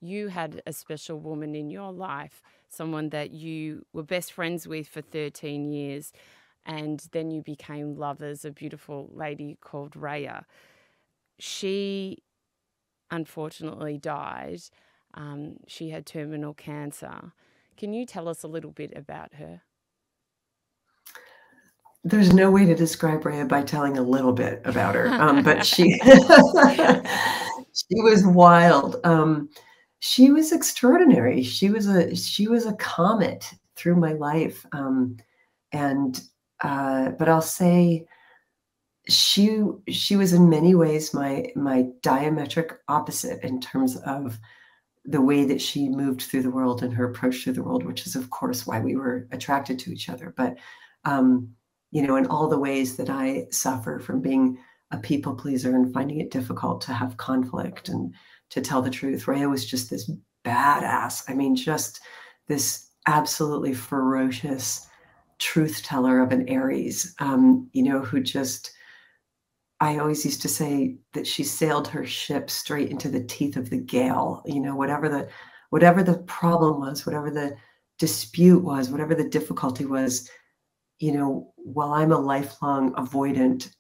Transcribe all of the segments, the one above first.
you had a special woman in your life, someone that you were best friends with for 13 years, and then you became lovers, a beautiful lady called Rayya. She unfortunately died. She had terminal cancer. Can you tell us a little bit about her? There's no way to describe Rayya by telling a little bit about her, but she she was wild. She was extraordinary. She was a comet through my life, and but I'll say she was in many ways my diametric opposite in terms of the way that she moved through the world and her approach to the world, which is, of course, why we were attracted to each other. But, in all the ways that I suffer from being a people pleaser and finding it difficult to have conflict and to tell the truth, Rayya was just this badass. I mean, just this absolutely ferocious truth teller of an Aries, who just, I always used to say that she sailed her ship straight into the teeth of the gale. Whatever the problem was, whatever the dispute was, whatever the difficulty was, while I'm a lifelong avoidant,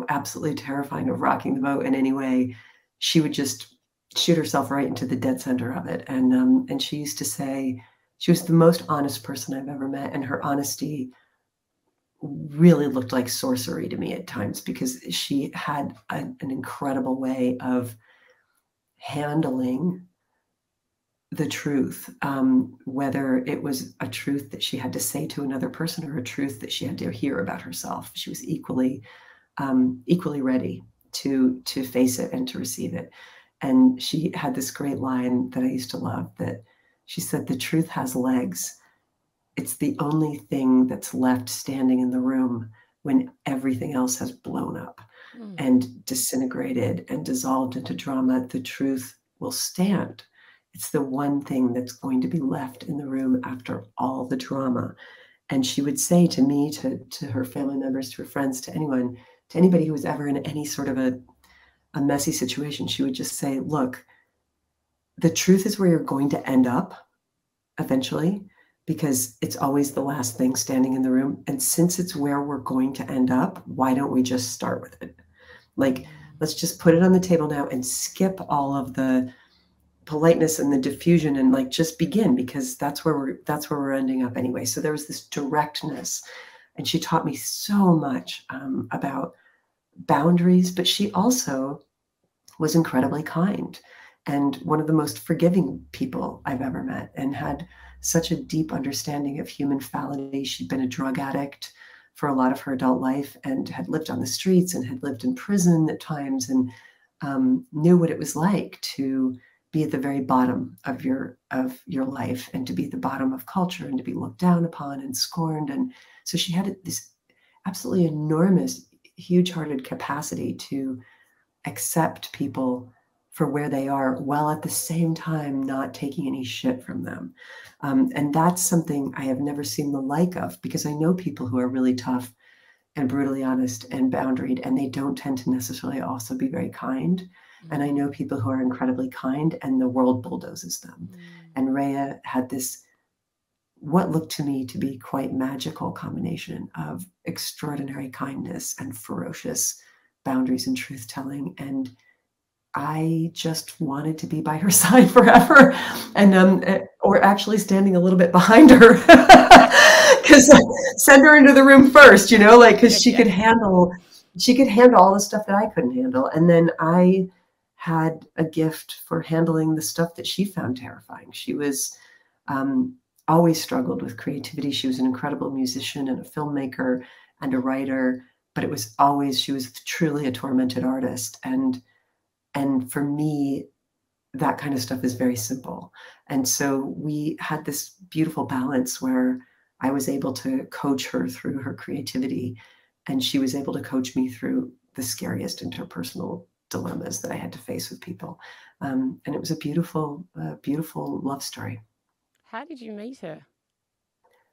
absolutely terrifying of rocking the boat in any way, she would just shoot herself right into the dead center of it. And she used to say she was the most honest person I've ever met, and her honesty really looked like sorcery to me at times, because she had an incredible way of handling the truth, whether it was a truth that she had to say to another person or a truth that she had to hear about herself. She was equally ready to face it and to receive it. And she had this great line that I used to love, that she said, "The truth has legs. It's the only thing that's left standing in the room when everything else has blown up and disintegrated and dissolved into drama. The truth will stand. It's the one thing that's going to be left in the room after all the drama." And she would say to me, to her family members, to her friends, to anyone, to anybody who was ever in any sort of a messy situation, she would just say, "Look, the truth is where you're going to end up eventually, because it's always the last thing standing in the room. And since it's where we're going to end up, why don't we just start with it? Like, let's just put it on the table now and skip all of the politeness and the diffusion and just begin, because that's where we're ending up anyway." So there was this directness, and she taught me so much about boundaries, but she also was incredibly kind and one of the most forgiving people I've ever met, and had such a deep understanding of human fallibility. She'd been a drug addict for a lot of her adult life and had lived on the streets and had lived in prison at times, and knew what it was like to be at the very bottom of your life, and to be at the bottom of culture, and to be looked down upon and scorned. And so she had this absolutely enormous, huge-hearted capacity to accept people for where they are, while at the same time not taking any shit from them. And that's something I have never seen the like of, because I know people who are really tough and brutally honest and boundaried, and they don't tend to necessarily also be very kind. And I know people who are incredibly kind and the world bulldozes them. And Rayya had this, what looked to me to be quite magical combination of extraordinary kindness and ferocious boundaries and truth telling. And I just wanted to be by her side forever, and or actually standing a little bit behind her, because send her into the room first, because she could handle all the stuff that I couldn't handle, and then I had a gift for handling the stuff that she found terrifying. She was always struggled with creativity. She was an incredible musician and a filmmaker and a writer, but she was truly a tormented artist. And for me, that kind of stuff is very simple. And so we had this beautiful balance where I was able to coach her through her creativity, and she was able to coach me through the scariest interpersonal dilemmas that I had to face with people. And it was a beautiful, beautiful love story. How did you meet her?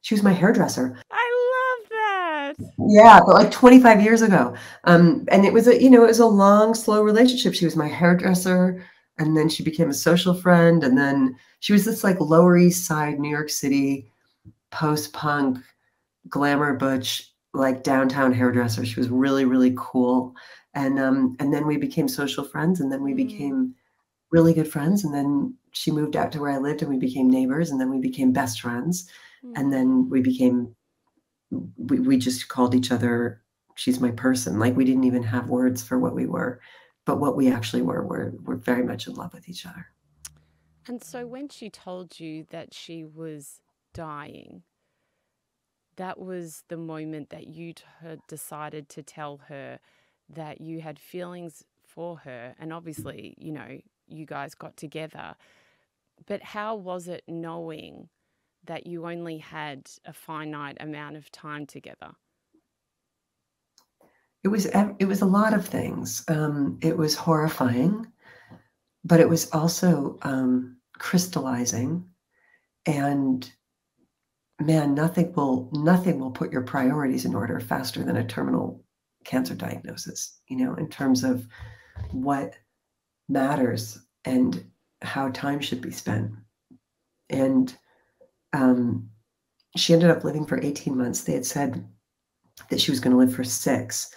She was my hairdresser. I love that. Yeah, but like 25 years ago. And it was a long, slow relationship. She was my hairdresser. And then she became a social friend. And then she was this like Lower East Side, New York City, post-punk, glamour butch, like downtown hairdresser. She was really, really cool. And then we became social friends, and then we became really good friends. And then she moved out to where I lived, and we became neighbors, and then we became best friends. And then we just called each other, she's my person. Like we didn't even have words for what we were, but what we actually were very much in love with each other. And so when she told you that she was dying, that was the moment that you had decided to tell her that you had feelings for her. And obviously, you know, you guys got together. But how was it knowing that you only had a finite amount of time together? It was a lot of things. It was horrifying, but it was also crystallizing. And man, nothing will put your priorities in order faster than a terminal cancer diagnosis, you know, in terms of what matters and how time should be spent. And she ended up living for 18 months. They had said that she was going to live for 6.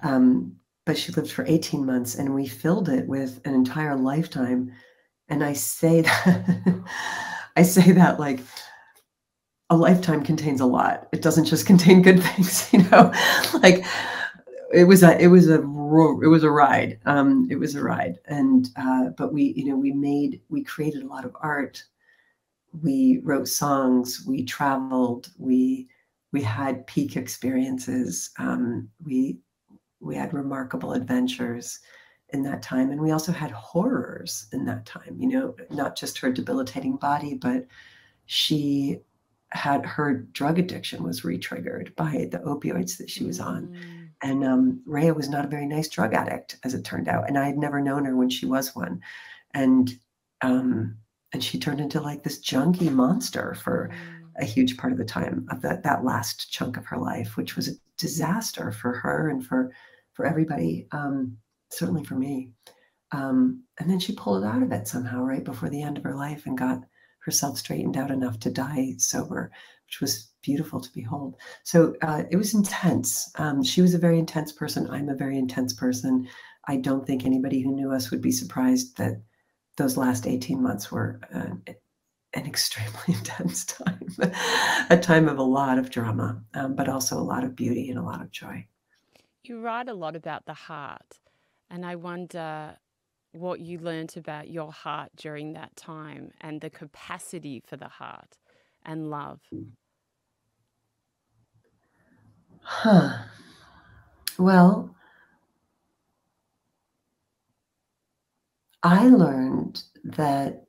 But she lived for 18 months, and we filled it with an entire lifetime. And I say that, I say that like a lifetime contains a lot. It doesn't just contain good things, you know, like it was a ride. It was a ride. And, but we created a lot of art. We wrote songs, we traveled, we had peak experiences. We had remarkable adventures in that time. And we also had horrors in that time, you know, not just her debilitating body, but she had her drug addiction was re-triggered by the opioids that she was on. And Rayya was not a very nice drug addict, as it turned out. And I had never known her when she was one. And she turned into like this junkie monster for a huge part of the time of that last chunk of her life, which was a disaster for her and for everybody, certainly for me. And then she pulled out of it somehow right before the end of her life and got herself straightened out enough to die sober, which was beautiful to behold. So it was intense. She was a very intense person. I'm a very intense person. I don't think anybody who knew us would be surprised that those last 18 months were an extremely intense time, a time of a lot of drama, but also a lot of beauty and a lot of joy. You write a lot about the heart, and I wonder what you learnt about your heart during that time and the capacity for the heart and love. Huh. Well, I learned that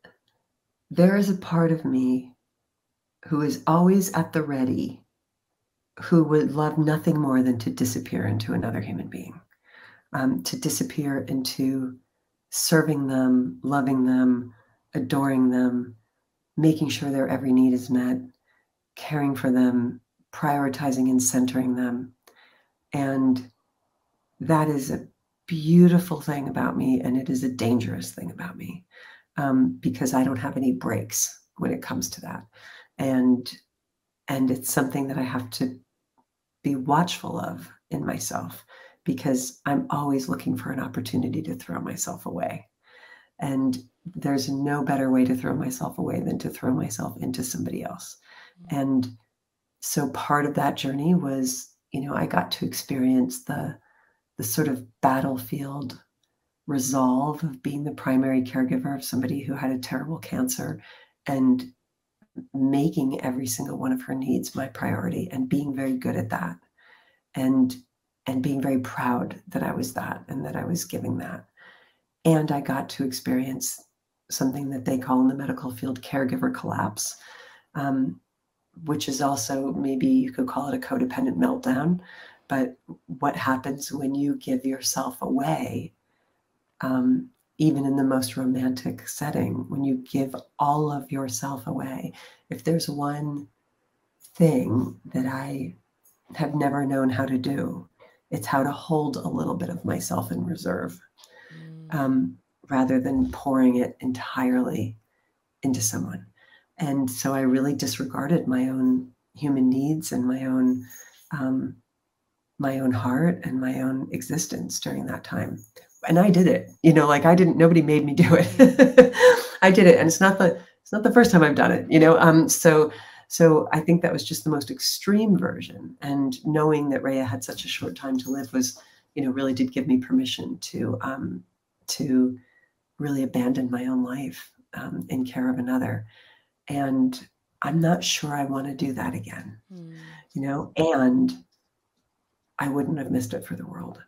there is a part of me who is always at the ready, who would love nothing more than to disappear into another human being, to disappear into serving them, loving them, adoring them, making sure their every need is met, caring for them, prioritizing and centering them. And that is a beautiful thing about me, and it is a dangerous thing about me, because I don't have any brakes when it comes to that. And it's something that I have to be watchful of in myself, because I'm always looking for an opportunity to throw myself away. And there's no better way to throw myself away than to throw myself into somebody else. And so part of that journey was, you know, I got to experience the sort of battlefield resolve of being the primary caregiver of somebody who had a terrible cancer, and making every single one of her needs my priority, and being very good at that, and being very proud that I was that and that I was giving that. And I got to experience something that they call in the medical field caregiver collapse, which is also, maybe you could call it a codependent meltdown. But what happens when you give yourself away, even in the most romantic setting, when you give all of yourself away? If there's one thing that I have never known how to do, it's how to hold a little bit of myself in reserve, rather than pouring it entirely into someone. And so I really disregarded my own human needs and my own heart and my own existence during that time. And I did it, like nobody made me do it. I did it. And it's not the first time I've done it, so I think that was just the most extreme version. And knowing that Rayya had such a short time to live was, really did give me permission to really abandon my own life in care of another. And I'm not sure I want to do that again, and I wouldn't have missed it for the world.